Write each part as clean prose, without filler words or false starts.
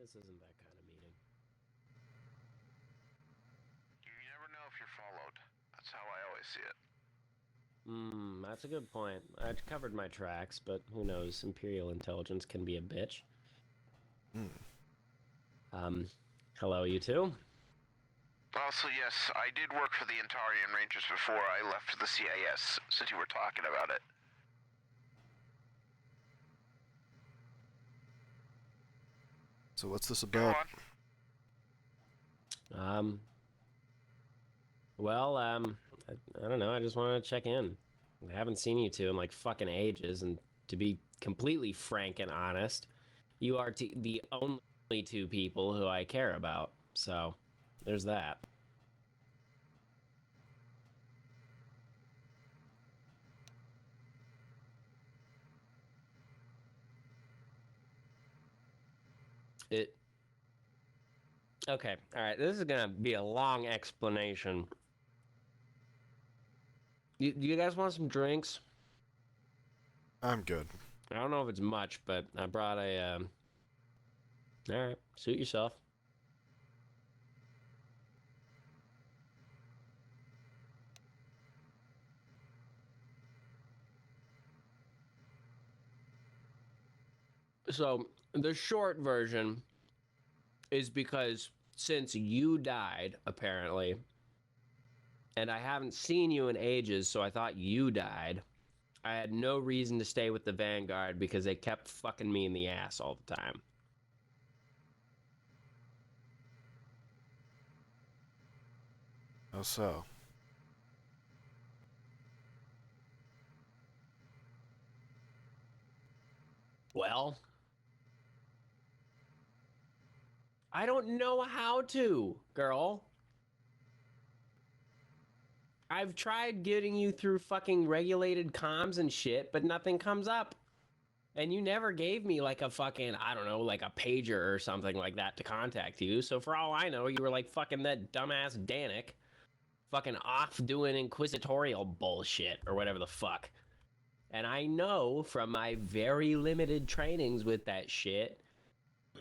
This isn't that kind of meeting. You never know if you're followed. That's how I always see it. That's a good point. I've covered my tracks, but who knows? Imperial intelligence can be a bitch. Hello, you two? Also, yes, I did work for the Antarian Rangers before I left the CIS, since you were talking about it. So what's this Go about? on. I don't know. I just wanted to check in. I haven't seen you two in like fucking ages, and to be completely frank and honest, you are the only two people who I care about. So, there's that. It. Okay, all right. This is gonna be a long explanation. Do you guys want some drinks? I'm good. I don't know if it's much, but I brought a. All right, suit yourself. So the short version is because since you died, apparently, and I haven't seen you in ages, so I thought you died. I had no reason to stay with the Vanguard because they kept fucking me in the ass all the time. How so? Well, I don't know how to, girl. I've tried getting you through fucking regulated comms and shit, but nothing comes up. And you never gave me like a fucking, I don't know, like a pager or something like that to contact you. So for all I know, you were like fucking that dumbass Danik, fucking off doing inquisitorial bullshit or whatever the fuck. And I know from my very limited trainings with that shit,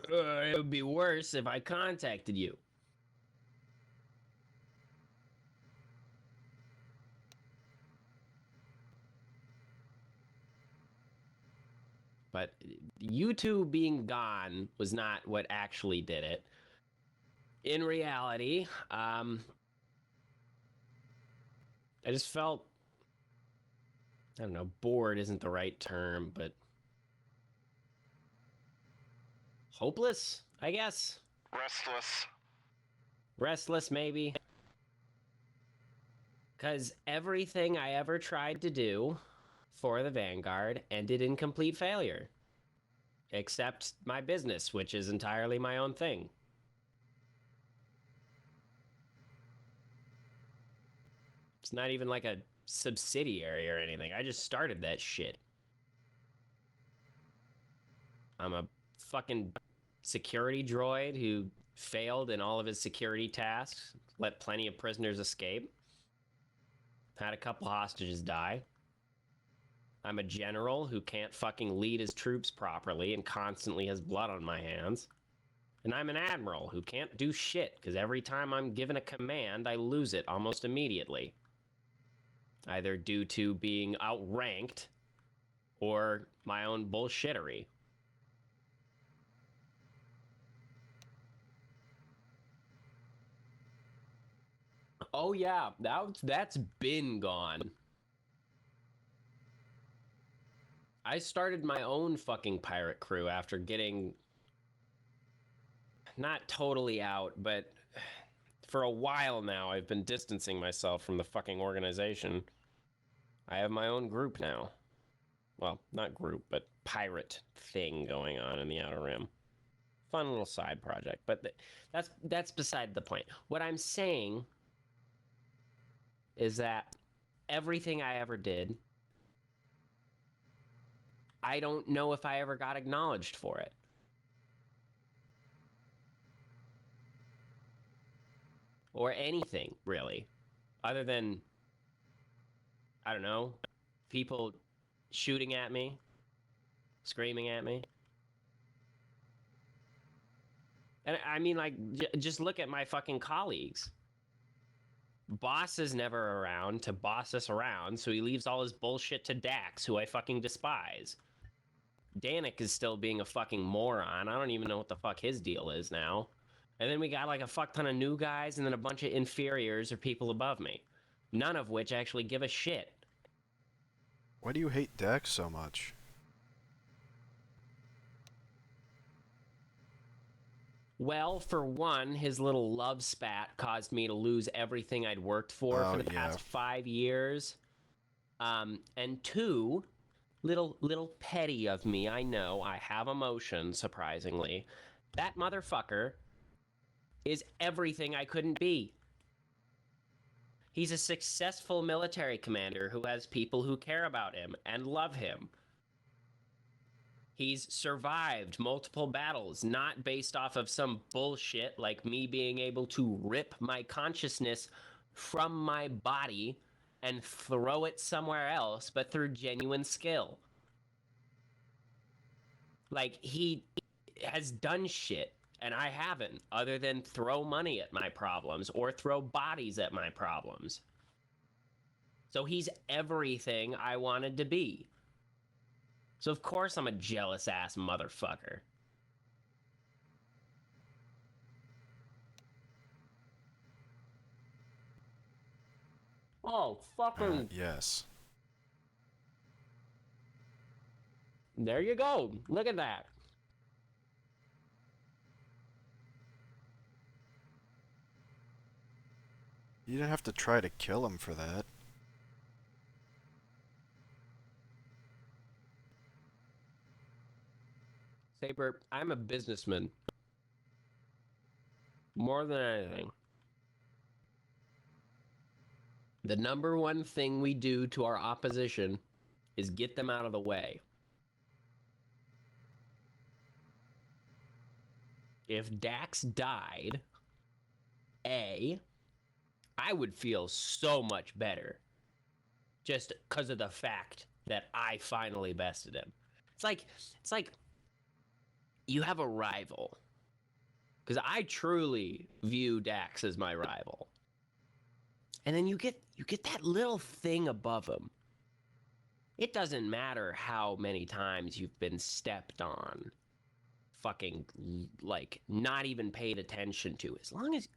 it would be worse if I contacted you. But you two being gone was not what actually did it. In reality, I just felt, I don't know, bored isn't the right term, but hopeless, I guess. Restless. Restless, maybe. Because everything I ever tried to do for the Vanguard ended in complete failure. Except my business, which is entirely my own thing. It's not even like a subsidiary or anything. I just started that shit. I'm a fucking security droid who failed in all of his security tasks, let plenty of prisoners escape, had a couple hostages die. I'm a general who can't fucking lead his troops properly and constantly has blood on my hands. And I'm an admiral who can't do shit because every time I'm given a command, I lose it almost immediately. Either due to being outranked or my own bullshittery. Oh yeah, that's been gone. I started my own fucking pirate crew after getting not totally out, but for a while now I've been distancing myself from the fucking organization. I have my own group now. Well, not group, but pirate thing going on in the Outer Rim. Fun little side project, but that's beside the point. What I'm saying is that everything I ever did, I don't know if I ever got acknowledged for it. Or anything, really. Other than, I don't know, people shooting at me, screaming at me. And I mean, like, just look at my fucking colleagues. Boss is never around to boss us around, so he leaves all his bullshit to Dax, who I fucking despise. Danik is still being a fucking moron. I don't even know what the fuck his deal is now. And then we got like a fuck ton of new guys and then a bunch of inferiors or people above me. None of which actually give a shit. Why do you hate Dex so much? Well, for one, his little love spat caused me to lose everything I'd worked for the past 5 years. And two, little petty of me, I know, I have emotion, surprisingly. That motherfucker is everything I couldn't be. He's a successful military commander who has people who care about him and love him. He's survived multiple battles, not based off of some bullshit like me being able to rip my consciousness from my body and throw it somewhere else, but through genuine skill. Like, he has done shit, and I haven't, other than throw money at my problems or throw bodies at my problems. So he's everything I wanted to be. So of course I'm a jealous-ass motherfucker. Oh, fucking... Yes. There you go. Look at that. You didn't have to try to kill him for that. Saber, I'm a businessman. More than anything. The number one thing we do to our opposition is get them out of the way. If Dax died, I would feel so much better. Just because of the fact that I finally bested him. It's like you have a rival. Because I truly view Dax as my rival. And then you get that little thing above him. It doesn't matter how many times you've been stepped on. Fucking, like, not even paid attention to. As long as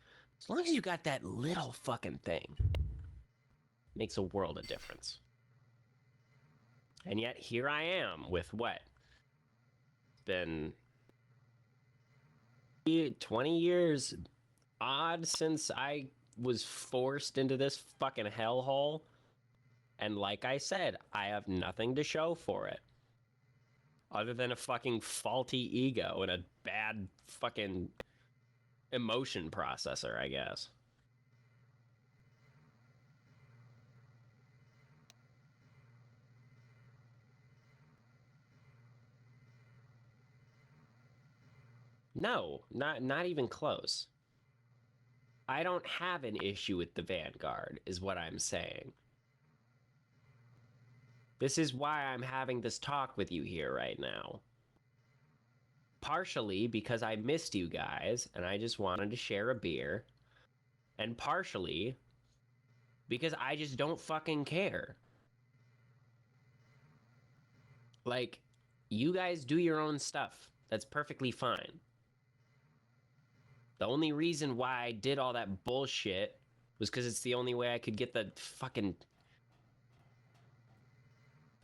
you got that little fucking thing. Makes a world of difference. And yet, here I am with what? Been 20 years odd since I was forced into this fucking hellhole. And like I said, I have nothing to show for it. Other than a fucking faulty ego and a bad fucking emotion processor, I guess. No, not even close. I don't have an issue with the Vanguard, is what I'm saying. This is why I'm having this talk with you here right now. Partially because I missed you guys, and I just wanted to share a beer. And partially because I just don't fucking care. Like, you guys do your own stuff. That's perfectly fine. The only reason why I did all that bullshit was because it's the only way I could get the fucking...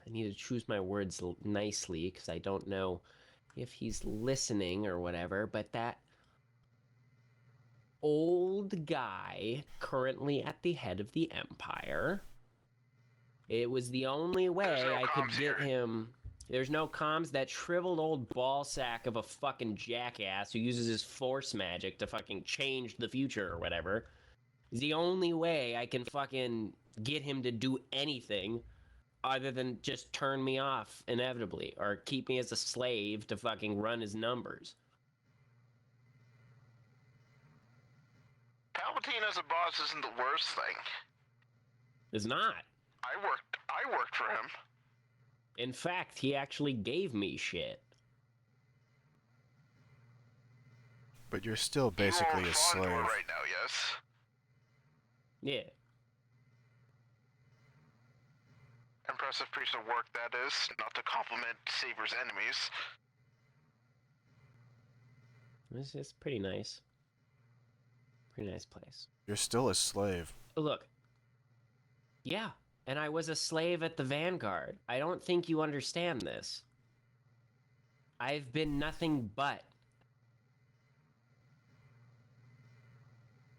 I need to choose my words nicely because I don't know if he's listening or whatever, but that old guy currently at the head of the Empire, it was the only way I could get him... There's no comms. That shriveled old ball sack of a fucking jackass who uses his force magic to fucking change the future or whatever is the only way I can fucking get him to do anything other than just turn me off inevitably or keep me as a slave to fucking run his numbers. Palpatine as a boss isn't the worst thing. It's not. I worked for him. In fact, he actually gave me shit. But you're still You basically are a fond of slave. it right now, yes? Yeah. Impressive piece of work that is, not to compliment Saber's enemies. It's pretty nice. Pretty nice place. You're still a slave. Look. Yeah, and I was a slave at the Vanguard. I don't think you understand this. I've been nothing but.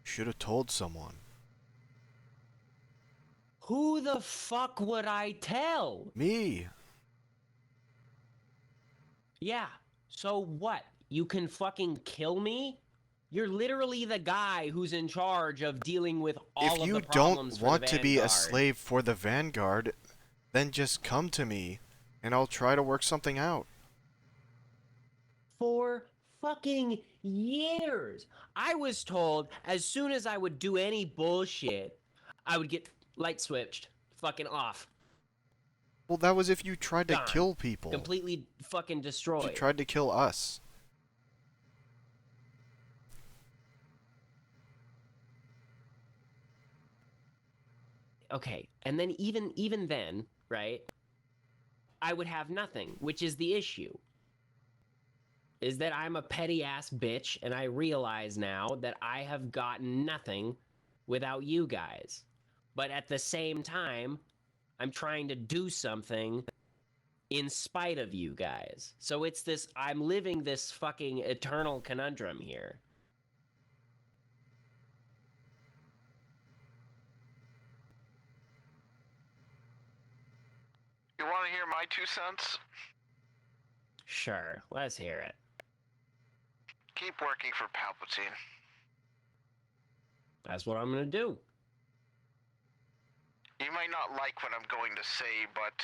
Should have told someone. Who the fuck would I tell? Me! Yeah, so what? You can fucking kill me? You're literally the guy who's in charge of dealing with all If of you the problems don't want for the to be a Vanguard. slave for the Vanguard, then just come to me, and I'll try to work something out. For fucking years. I was told as soon as I would do any bullshit, I would get light switched. Fucking off. Well, that was if you tried to Gone. kill people. Completely fucking You destroyed. tried to kill us. Okay, and then even then, right? I would have nothing, which is the issue. Is that I'm a petty ass bitch, and I realize now that I have gotten nothing without you guys. But at the same time, I'm trying to do something in spite of you guys. So it's this, I'm living this fucking eternal conundrum here. You want to hear my 2 cents? Sure, let's hear it. Keep working for Palpatine. That's what I'm gonna do. You might not like what I'm going to say, but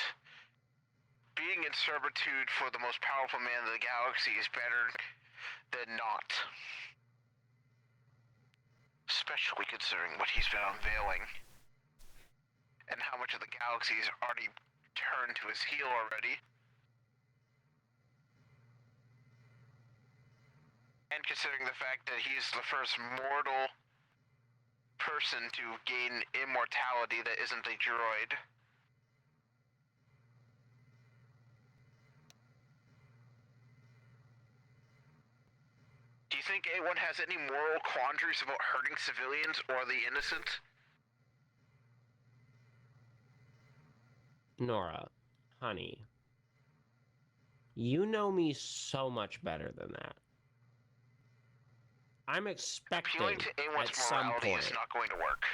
being in servitude for the most powerful man in the galaxy is better than not. Especially considering what he's been unveiling. And how much of the galaxy has already turned to his heel already. And considering the fact that he's the first mortal person to gain immortality that isn't a droid. Do you think anyone has any moral quandaries about hurting civilians or the innocent? Nora, honey, you know me so much better than that. I'm expecting Appealing to anyone's at some morality point. is not going to work.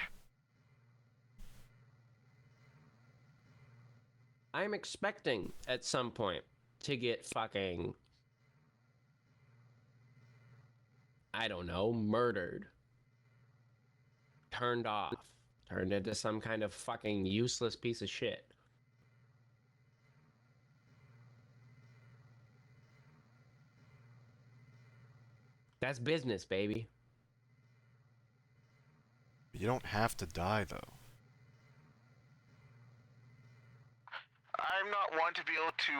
I'm expecting at some point to get fucking, I don't know, murdered, turned off, turned into some kind of fucking useless piece of shit. That's business, baby. You don't have to die, though. I'm not one to be able to,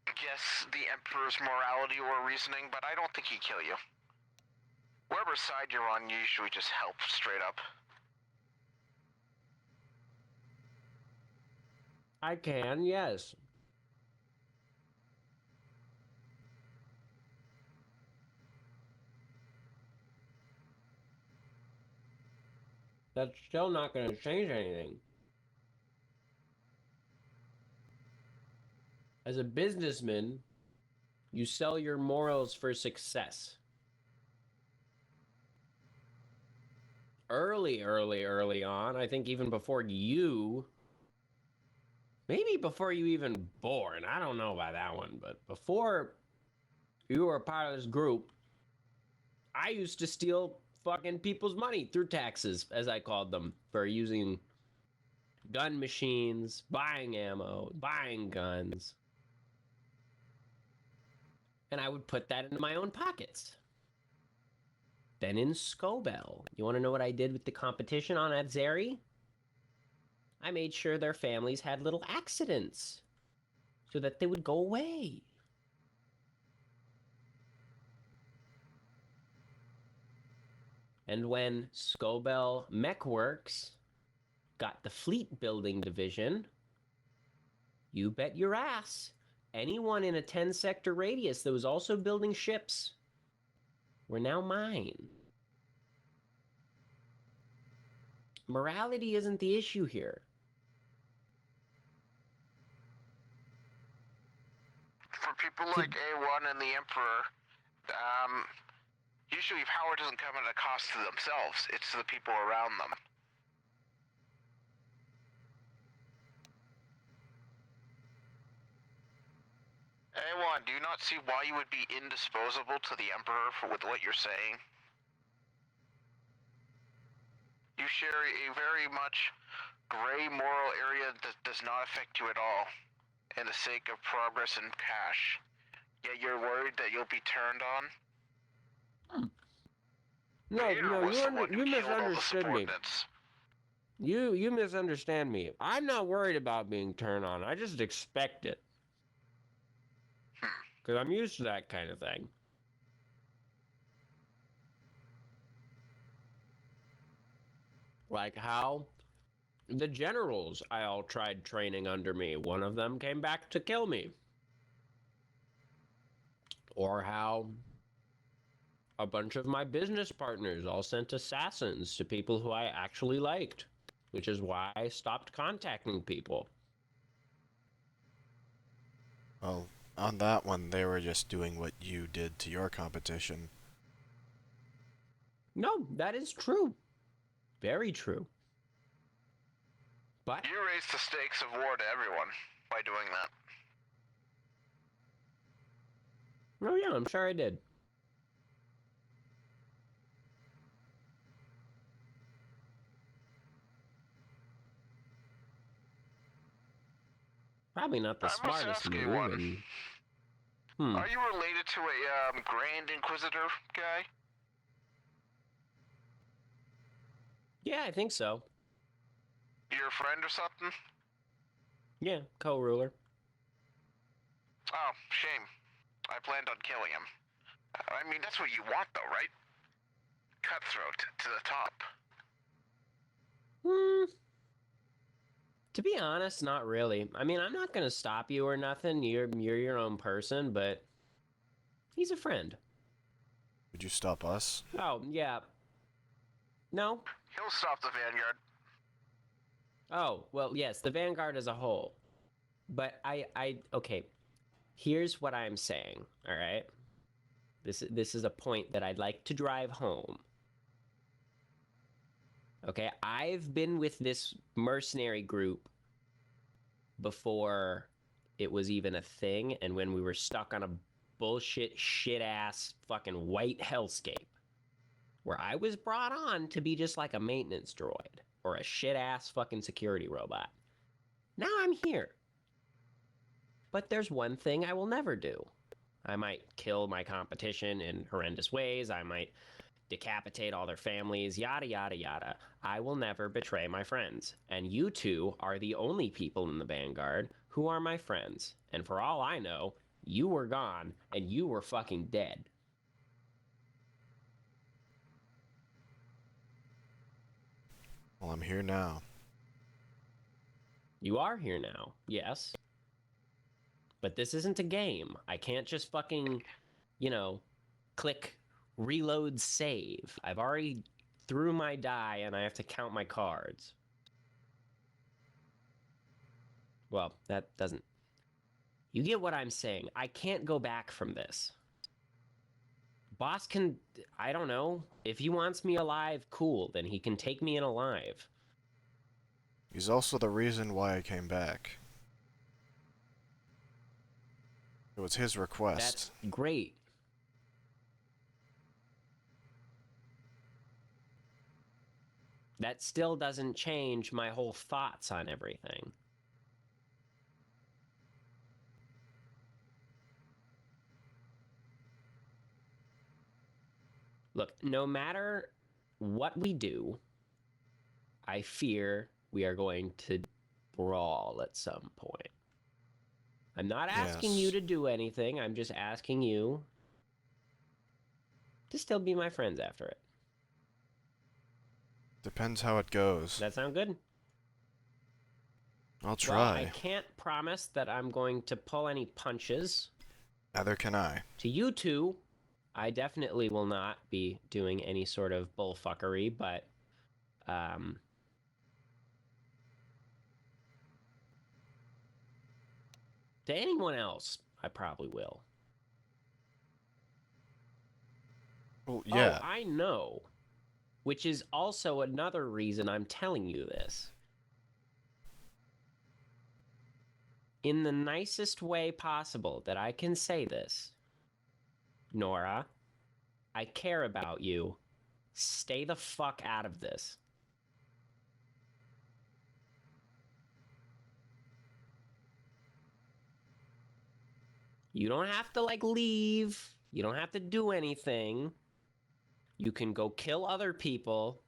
guess the Emperor's morality or reasoning, but I don't think he'd kill you. Whatever side you're on, you usually just help straight up. I can, yes. That's still not going to change anything. As a businessman, you sell your morals for success. Early on, I think even before you, maybe before you even born, I don't know about that one, but before you were a part of this group, I used to steal fucking people's money through taxes, as I called them, for using gun machines, buying ammo, buying guns. And I would put that into my own pockets. Then in Scobell, you want to know what I did with the competition on Avzeri? I made sure their families had little accidents so that they would go away. And when Scobell Mechworks got the fleet building division, you bet your ass anyone in a 10-sector radius that was also building ships were now mine. Morality isn't the issue here. For people like A1 and the Emperor, usually power doesn't come at a cost to themselves, it's to the people around them. A1, do you not see why you would be indisposable to the Emperor with what you're saying? You share a very much gray moral area that does not affect you at all, in the sake of progress and cash. Yet you're worried that you'll be turned on? No, you misunderstood me. Subordinates. You misunderstand me. I'm not worried about being turned on. I just expect it. Because I'm used to that kind of thing. Like how the generals I all tried training under me, one of them came back to kill me. Or how a bunch of my business partners all sent assassins to people who I actually liked, which is why I stopped contacting people. Well, on that one, they were just doing what you did to your competition. No, that is true. Very true. But you raised the stakes of war to everyone by doing that. Oh yeah, I'm sure I did. Probably not the smartest move. Are you related to a Grand Inquisitor guy? Yeah, I think so. Your friend or something? Yeah, co-ruler. Oh, shame. I planned on killing him. I mean, that's what you want, though, right? Cutthroat to the top. To be honest, not really. I mean, I'm not gonna stop you or nothing. You're your own person, but he's a friend. Would you stop us? Oh, yeah. No? He'll stop the Vanguard. Oh, well, yes, the Vanguard as a whole. But okay. Here's what I'm saying, all right? This is a point that I'd like to drive home. Okay, I've been with this mercenary group before it was even a thing, and when we were stuck on a bullshit, shit-ass fucking white hellscape, where I was brought on to be just like a maintenance droid, or a shit-ass fucking security robot. Now I'm here. But there's one thing I will never do. I might kill my competition in horrendous ways, I might decapitate all their families, yada, yada, yada. I will never betray my friends. And you two are the only people in the Vanguard who are my friends. And for all I know, you were gone and you were fucking dead. Well, I'm here now. You are here now, yes. But this isn't a game. I can't just fucking, click reload save. I've already threw my die and I have to count my cards. Well, that doesn't... You get what I'm saying. I can't go back from this. Boss can... I don't know. If he wants me alive, cool. Then he can take me in alive. He's also the reason why I came back. It was his request. That's great. That still doesn't change my whole thoughts on everything. Look, no matter what we do, I fear we are going to brawl at some point. I'm not asking you to do anything. I'm just asking you to still be my friends after it. Depends how it goes. Does that sound good? I'll Well, try. I can't promise that I'm going to pull any punches. Neither can I. To you two, I definitely will not be doing any sort of bullfuckery, but to anyone else, I probably will. Well, yeah. Oh, I know. Which is also another reason I'm telling you this. In the nicest way possible that I can say this, Nora, I care about you. Stay the fuck out of this. You don't have to, leave. You don't have to do anything. You can go kill other people.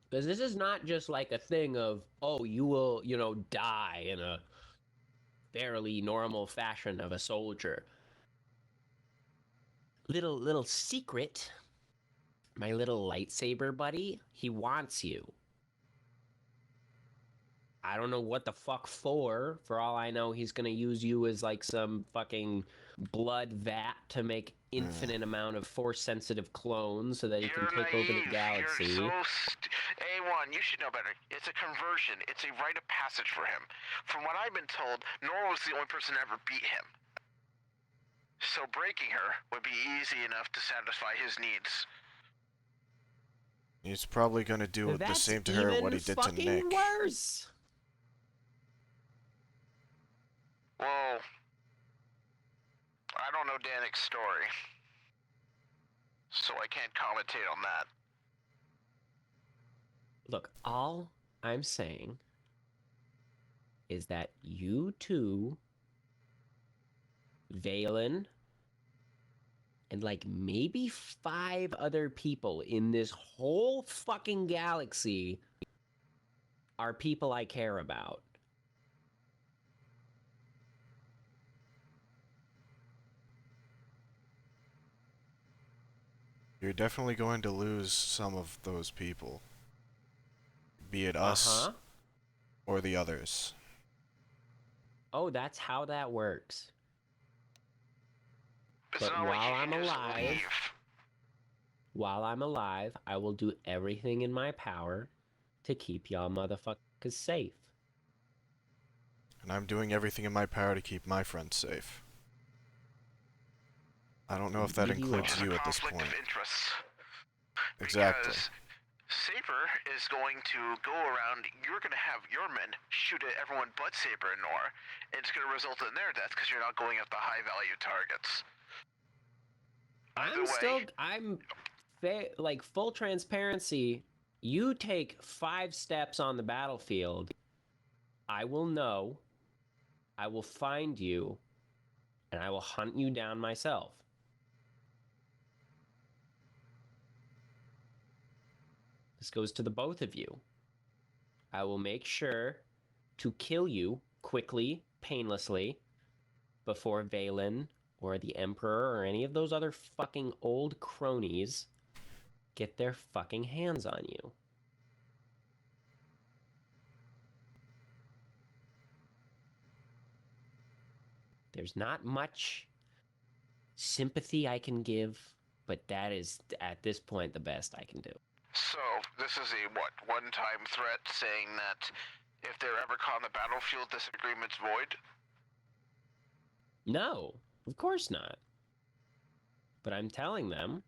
Because this is not just like a thing of, oh, you will, die in a fairly normal fashion of a soldier. Little secret. My little lightsaber buddy, he wants you. I don't know what the fuck for. For all I know, he's gonna use you as some fucking blood vat to make infinite amount of force-sensitive clones so that he can take over the galaxy. You're A1, you should know better. It's a conversion. It's a rite of passage for him. From what I've been told, Nora was the only person to ever beat him. So breaking her would be easy enough to satisfy his needs. He's probably gonna do the same to her what he did to Nick. Worse. Well, I don't know Danik's story, so I can't commentate on that. Look, all I'm saying is that you two, Valen, and maybe 5 other people in this whole fucking galaxy are people I care about. You're definitely going to lose some of those people. Be it us or the others. Oh, that's how that works. It's But not like while you I'm can just alive, I will do everything in my power to keep y'all motherfuckers safe. And I'm doing everything in my power to keep my friends safe. I don't know if that includes you at this point. Conflict of interests. Exactly. Because Saber is going to go around, you're going to have your men shoot at everyone but Saber and Nor, and it's going to result in their death because you're not going after high value targets. Full transparency, you take 5 steps on the battlefield, I will know, I will find you, and I will hunt you down myself. This goes to the both of you. I will make sure to kill you quickly, painlessly, before Valen or the Emperor or any of those other fucking old cronies get their fucking hands on you. There's not much sympathy I can give, but that is, at this point, the best I can do. So, this is a, one-time threat saying that if they're ever caught on the battlefield, this agreement's void? No, of course not. But I'm telling them.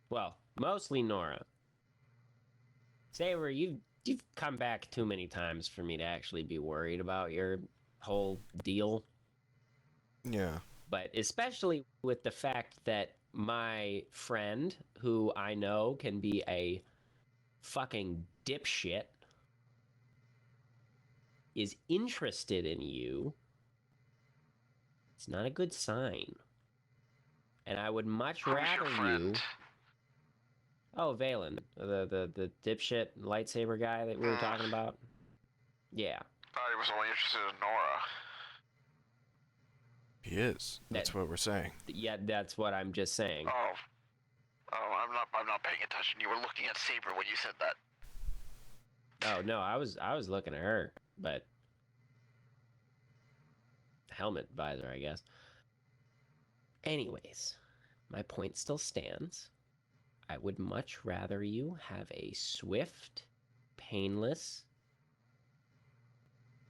Well, mostly Nora. Saber, you've come back too many times for me to actually be worried about your whole deal. Yeah. But especially with the fact that my friend, who I know can be a fucking dipshit, is interested in you, it's not a good sign. And I would much rather you... Oh, Valen, the dipshit lightsaber guy that we were talking about. Yeah. Thought he was only interested in Nora. He is. That's what we're saying. Yeah, that's what I'm just saying. Oh. Oh, I'm not paying attention. You were looking at Saber when you said that. Oh no, I was looking at her, but helmet visor, I guess. Anyways, my point still stands. I would much rather you have a swift, painless,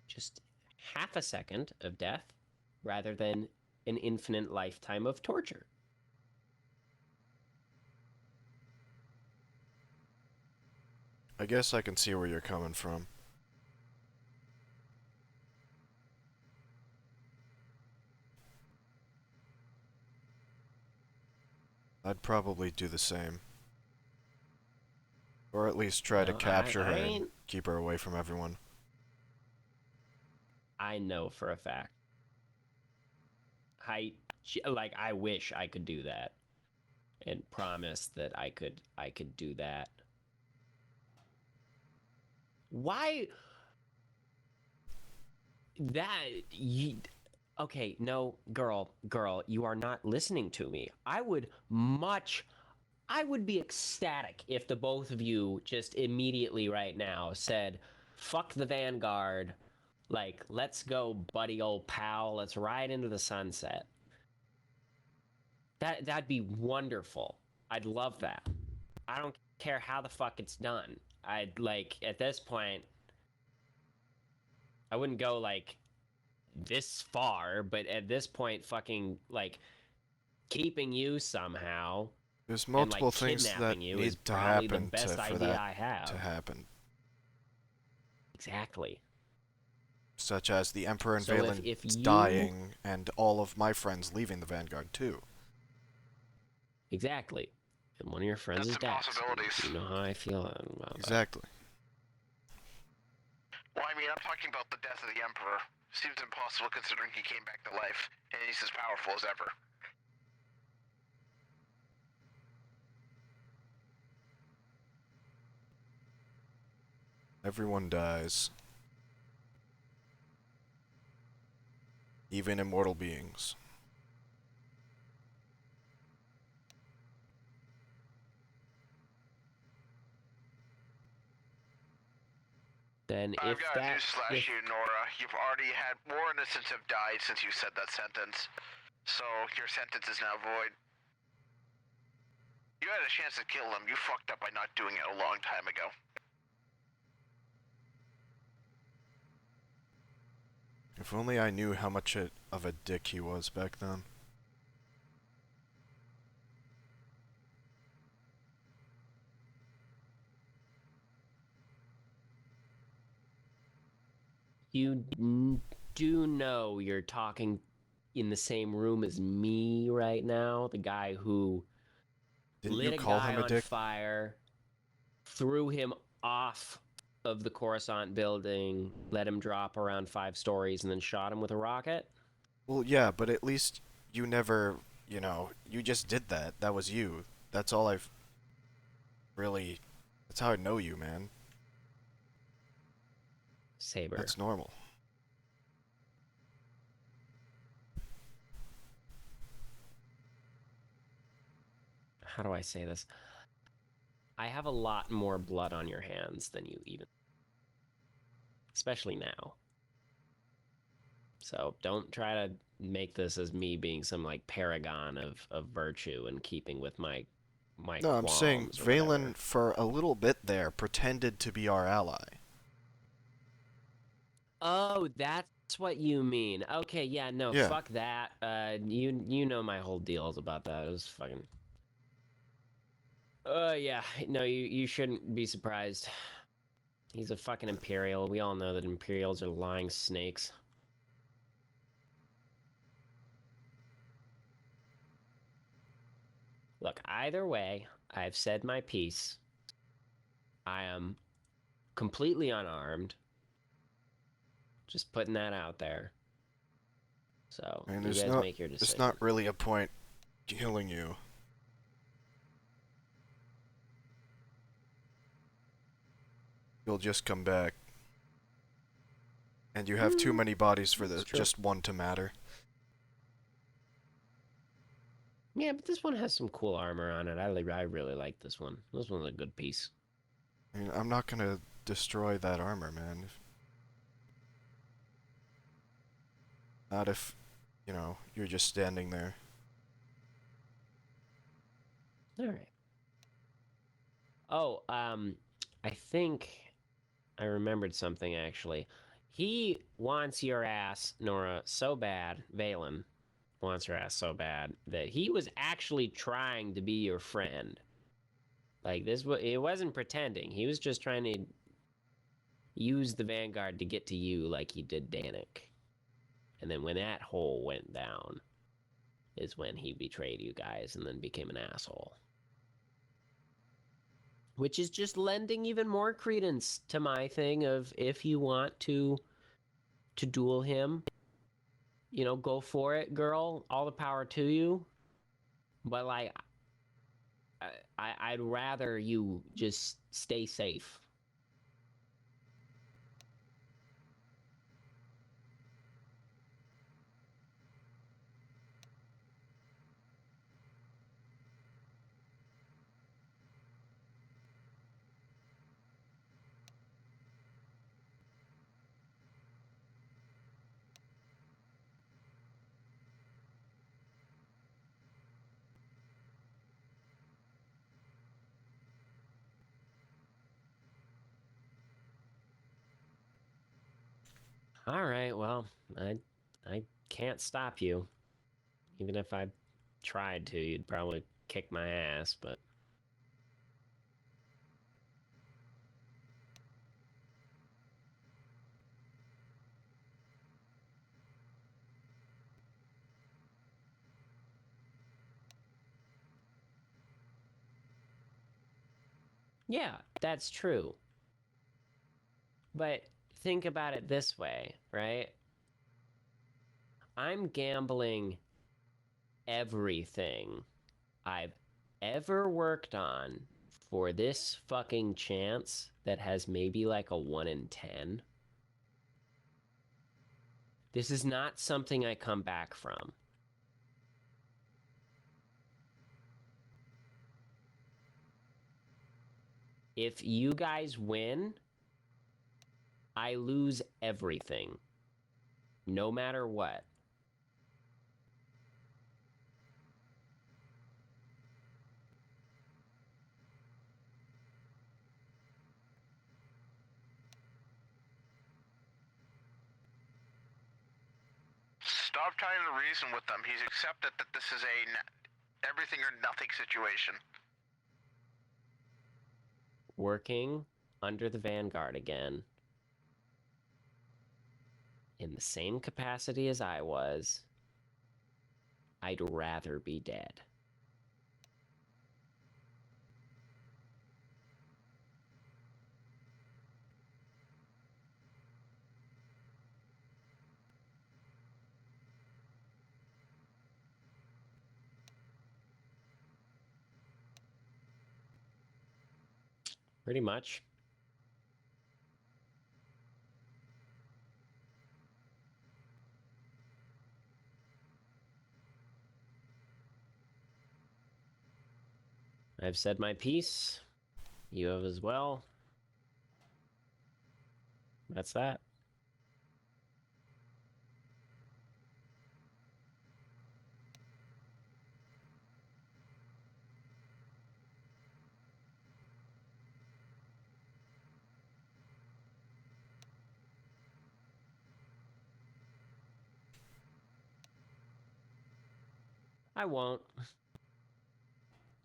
just half a second of death rather than an infinite lifetime of torture. I guess I can see where you're coming from. I'd probably do the same. Or at least try to capture her and keep her away from everyone. I know for a fact. I wish I could do that and promise that I could do that. Why that you okay, no, girl, you are not listening to me. I would be ecstatic if the both of you just immediately right now said, fuck the Vanguard, like, let's go, buddy old pal, let's ride into the sunset. That'd be wonderful. I'd love that. I don't care how the fuck it's done. I'd, like, at this point, I wouldn't go, like, this far, but at this point, fucking, like, keeping you somehow... There's multiple things that need to happen for that to happen. Exactly. Such as the Emperor and Valen dying, and all of my friends leaving the Vanguard too. Exactly. And one of your friends is Dax. You know how I feel about exactly. Well, I mean, I'm talking about the death of the Emperor. Seems impossible considering he came back to life, and he's as powerful as ever. Everyone dies. Even immortal beings. Then I've got a newsflash you, Nora. You've already had more innocents have died since you said that sentence. So your sentence is now void. You had a chance to kill him. You fucked up by not doing it a long time ago. If only I knew how much of a dick he was back then. You do know you're talking in the same room as me right now, the guy who lit a guy on fire, threw him off of the Coruscant building, let him drop around 5 stories, and then shot him with a rocket? Well, yeah, but at least you never, you know, you just did that. That was you. That's all I've really... That's how I know you, man. Saber. That's normal. How do I say this? I have a lot more blood on your hands than you even... Especially now. So don't try to make this as me being some, like, paragon of virtue and keeping with my No, I'm saying Valen, for a little bit there, pretended to be our ally. Oh, that's what you mean. Okay, yeah, no, fuck that. You know my whole deal is about that. It was fucking... yeah, no, you shouldn't be surprised. He's a fucking Imperial. We all know that Imperials are lying snakes. Look, either way, I've said my piece. I am completely unarmed. Just putting that out there. So, you guys make your decision. There's not really a point killing you. You'll just come back. And you have too many bodies for That's true. just one to matter. Yeah, but this one has some cool armor on it. I really like this one. This one's a good piece. I mean, I'm not gonna destroy that armor, man. Not if, you know, you're just standing there. All right. Oh, I think I remembered something actually. He wants your ass, Nora, so bad. Valen wants her ass so bad that he was actually trying to be your friend. Like this, it wasn't pretending. He was just trying to use the Vanguard to get to you, like he did Danik. And then when that hole went down, is when he betrayed you guys and then became an asshole. Which is just lending even more credence to my thing of if you want to duel him, you know, go for it, girl. All the power to you. But like, I'd rather you just stay safe. All right, well, I can't stop you. Even if I tried to, you'd probably kick my ass, but yeah, that's true. But think about it this way, right? I'm gambling everything I've ever worked on for this fucking chance that has maybe like a 1 in 10. This is not something I come back from. If you guys win, I lose everything, no matter what. Stop trying to reason with them. He's accepted that this is a everything or nothing situation. Working under the Vanguard again, in the same capacity as I was, I'd rather be dead. Pretty much. I've said my piece. You have as well. That's that. I won't.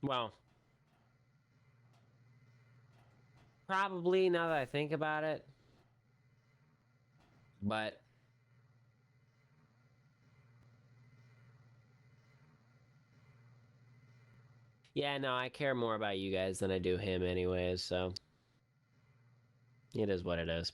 Well, probably now that I think about it. But yeah, no, I care more about you guys than I do him anyways, so it is what it is.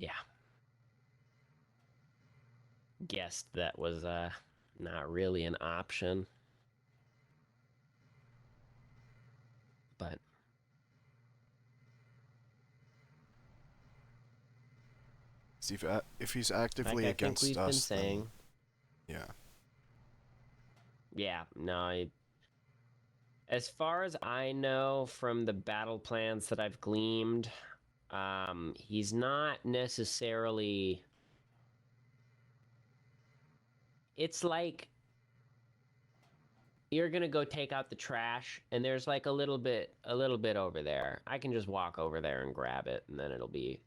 yeah. Guessed that was not really an option. But See if he's actively like I think against we've been us, then saying, yeah. yeah, no, as far as I know from the battle plans that I've gleaned, he's not necessarily. It's like you're gonna go take out the trash, and there's like a little bit over there. I can just walk over there and grab it, and then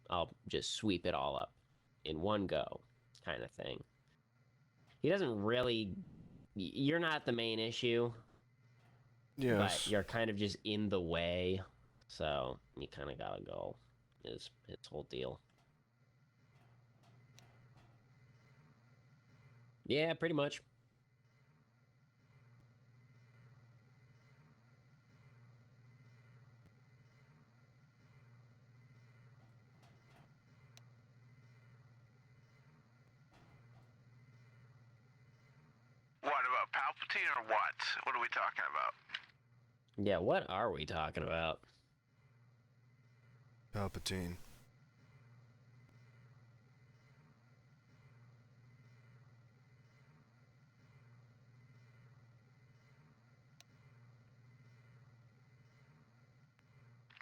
I'll just sweep it all up in one go, kind of thing. He doesn't really. You're not the main issue, but Yes. you're kind of just in the way, so you kind of gotta go. Is its whole deal. Yeah, pretty much. What about Palpatine or what? What are we talking about? Yeah, what are we talking about? Palpatine.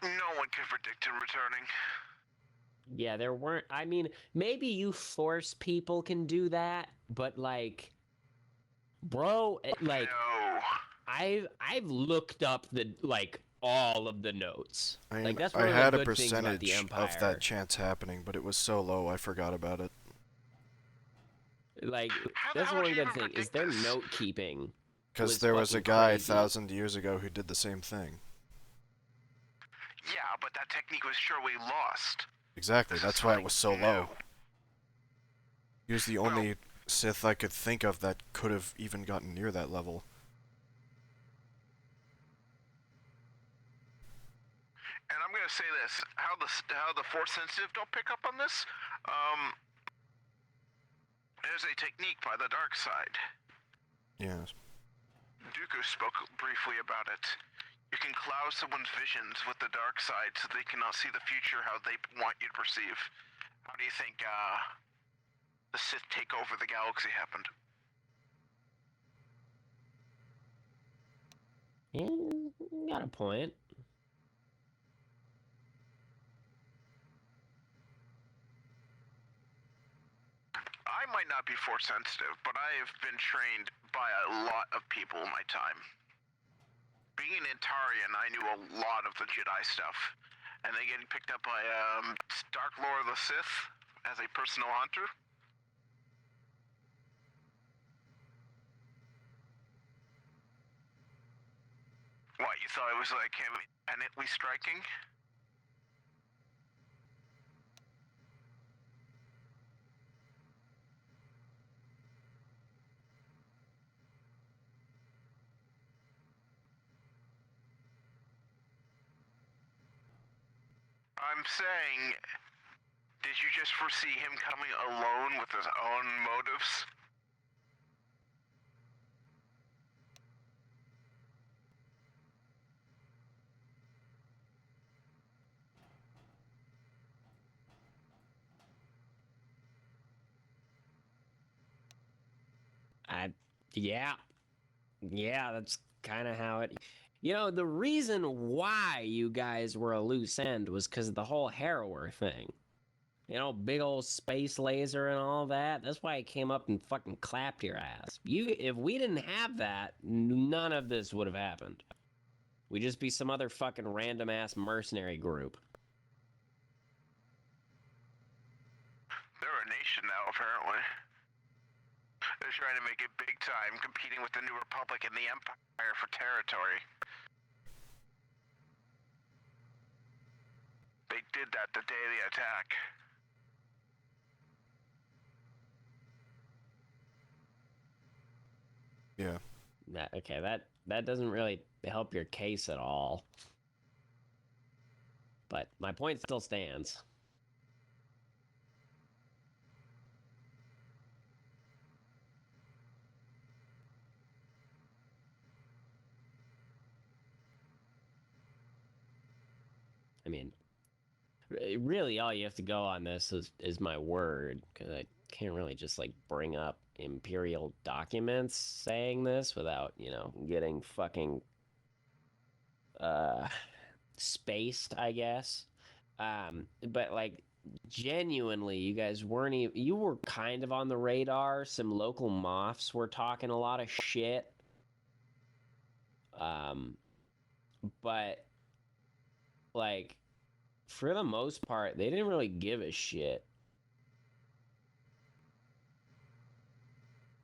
No one could predict him returning. Yeah, there weren't. I mean, maybe you force people can do that, but like, bro, like, No. I've looked up all of the notes. I mean, Like that's I one of had the a good things about the percentage Empire. of that chance happening, but it was so low I forgot about it. Like How the that's hell one would you good even thing is predict their this? note keeping. Because Was there was a fucking guy crazy. 1,000 years ago who did the same thing. Yeah, but that technique was surely lost. Exactly, This that's is why it something was so new. low. He was the Well- only Sith I could think of that could have even gotten near that level. And I'm gonna say this: how the Force sensitive don't pick up on this. There's a technique by the dark side. Yes. Dooku spoke briefly about it. You can cloud someone's visions with the dark side so they cannot see the future how they want you to perceive. How do you think the Sith take over the galaxy happened? Yeah, got a point. I might not be Force sensitive, but I have been trained by a lot of people in my time. Being an Antarian, I knew a lot of the Jedi stuff, and then getting picked up by Dark Lord of the Sith as a personal hunter. What, you thought it was like him independently striking? I'm saying, did you just foresee him coming alone with his own motives? Yeah, that's kind of how it. You know, the reason why you guys were a loose end was because of the whole Harrower thing. You know, big old space laser and all that. That's why it came up and fucking clapped your ass. If we didn't have that, none of this would have happened. We'd just be some other fucking random ass mercenary group. They're a nation now, apparently. They're trying to make it big time, competing with the New Republic and the Empire for territory. They did that the day of the attack. Yeah. That doesn't really help your case at all. But my point still stands. Really, all you have to go on this is my word, because I can't really just like bring up imperial documents saying this without, getting fucking uh spaced, I guess. But like genuinely, you guys weren't even, you were kind of on the radar. Some local moths were talking a lot of shit. Um, but like for the most part, they didn't really give a shit.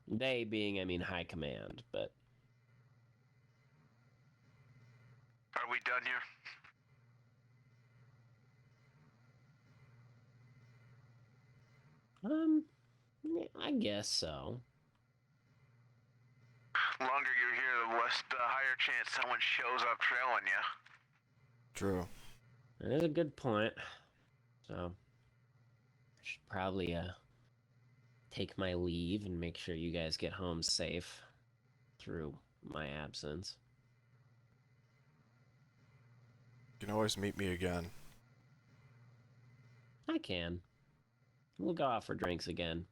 They being, I mean, high command, but Are we done here? yeah, I guess so. Longer you're here, the less, the higher chance someone shows up trailing you. True. That is a good point. So I should probably take my leave and make sure you guys get home safe through my absence. You can always meet me again. I can. We'll go out for drinks again.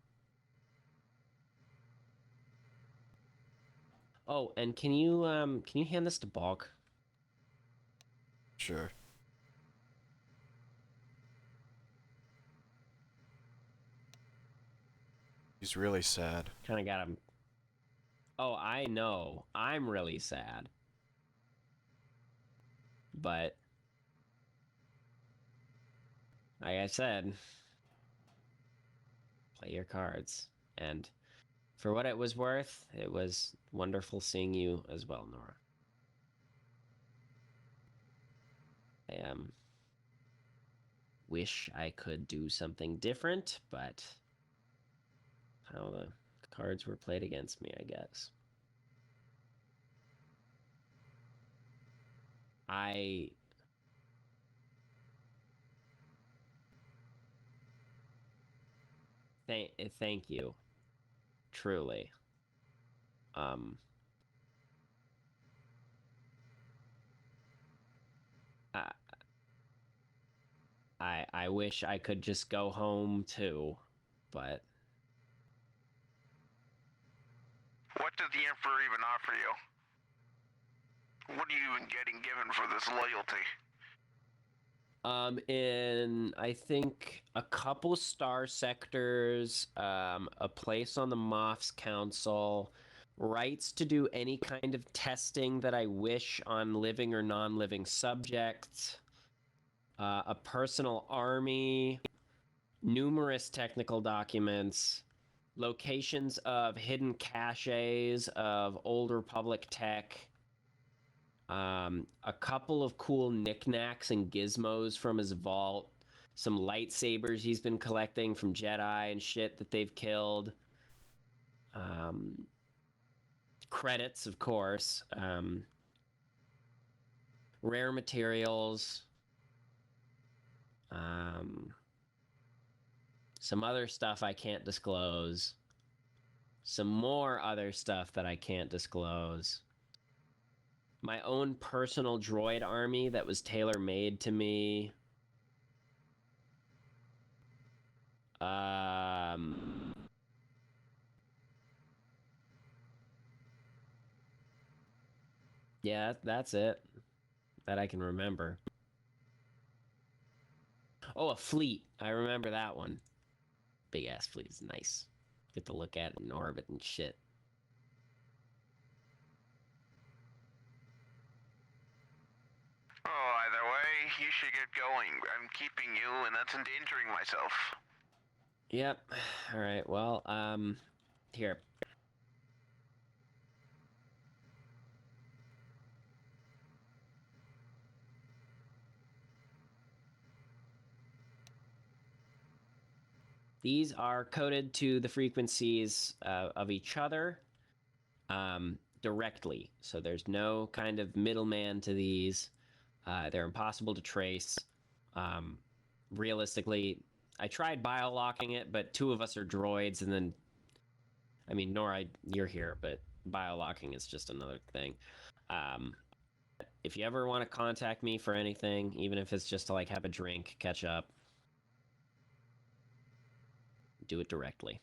Oh, and can you hand this to Bulk? Sure. He's really sad. Kind of got him. Oh, I know. I'm really sad. But like I said, play your cards. And for what it was worth, it was wonderful seeing you as well, Nora. I wish I could do something different, but how the cards were played against me, I guess. I thank you, truly. Um, I I wish I could just go home too, but What did the Emperor even offer you? What are you even getting given for this loyalty? in I think a couple star sectors, a place on the Moths Council, rights to do any kind of testing that I wish on living or non-living subjects, a personal army, numerous technical documents, locations of hidden caches of old Republic tech, a couple of cool knickknacks and gizmos from his vault, some lightsabers he's been collecting from Jedi and shit that they've killed, credits, of course, rare materials, some other stuff I can't disclose, some more other stuff that I can't disclose, my own personal droid army that was tailor-made to me. Yeah, that's it that I can remember. Oh, a fleet. I remember that one. Big ass fleet is nice. Get to look at it in orbit and shit. Oh, either way, you should get going. I'm keeping you, and that's endangering myself. Yep. All right. Well, here. These are coded to the frequencies of each other directly. So there's no kind of middleman to these. They're impossible to trace. Realistically, I tried biolocking it, but two of us are droids, and then, I mean, Nora, you're here, but biolocking is just another thing. if you ever want to contact me for anything, even if it's just to like have a drink, catch up, do it directly.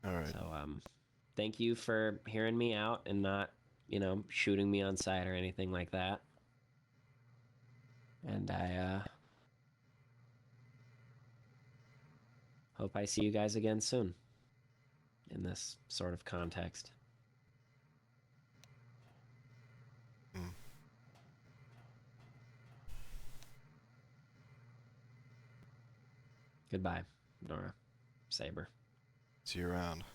All right. So thank you for hearing me out and not, shooting me on sight or anything like that. And I hope I see you guys again soon in this sort of context. Mm. Goodbye, Nora. Saber. See you around.